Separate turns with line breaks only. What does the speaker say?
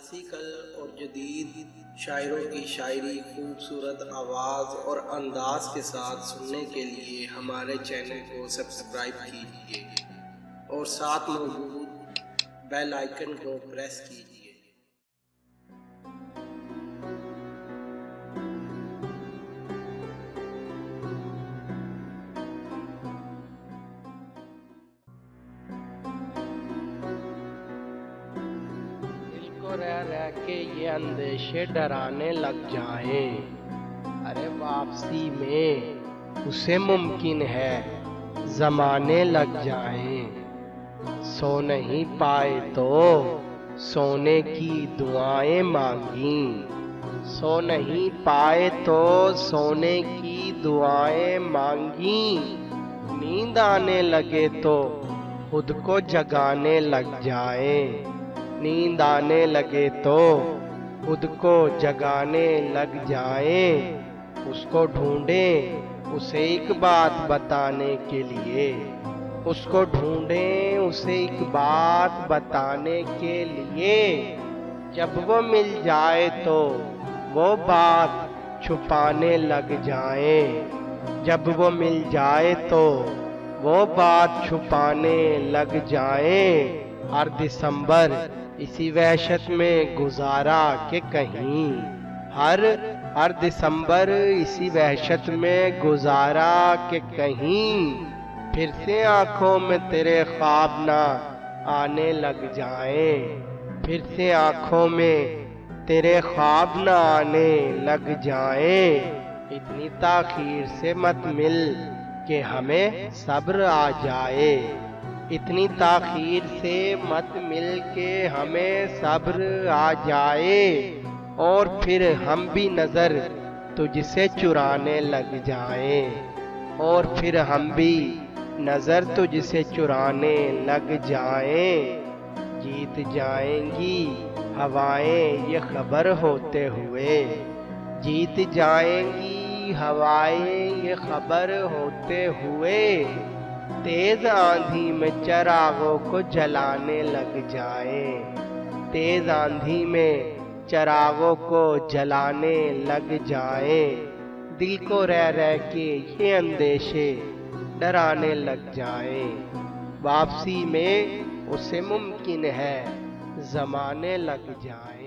Classical और जदीद शायरों की शायरी खूबसूरत आवाज़ और अंदाज के साथ सुनने के लिए हमारे चैनल को सब्सक्राइब कीजिए और साथ मौजूद बेल आइकन को प्रेस कीजिए। रह रह के ये अंदेशे डराने लग जाएं, अरे वापसी में उसे मुमकिन है जमाने लग जाएं। सो नहीं पाए तो सोने की दुआएं मांगी, सो नहीं पाए तो सोने की दुआएं मांगी। नींद आने लगे तो खुद को जगाने लग जाएं, नींद आने लगे तो खुद को जगाने लग जाएं। उसको ढूंढें उसे एक बात बताने के लिए, उसको ढूंढें उसे एक बात बताने के लिए। जब वो मिल जाए तो वो बात छुपाने लग जाएं, जब वो मिल जाए तो वो बात छुपाने लग जाएं। हर दिसंबर इसी वहशत में गुजारा के कहीं, हर दिसंबर इसी वहशत में गुजारा के कहीं। फिर से आंखों में तेरे ख्वाब ना आने लग जाएं, फिर से आंखों में तेरे ख्वाब ना आने लग जाएं। इतनी ताखीर से मत मिल के हमें सब्र आ जाए, इतनी ताखीर से मत मिल के हमें सब्र आ जाए। और फिर हम भी नजर तुझसे चुराने लग जाएं, और फिर हम भी नजर तुझसे चुराने लग जाएं। जीत जाएंगी हवाएं ये खबर होते हुए, जीत जाएंगी हवाएं ये खबर होते हुए। तेज आंधी में चरागों को जलाने लग जाएं, तेज आंधी में चरागों को जलाने लग जाएं। दिल को रह रह के ये अंदेशे डराने लग जाएं। वापसी में उसे मुमकिन है जमाने लग जाएं।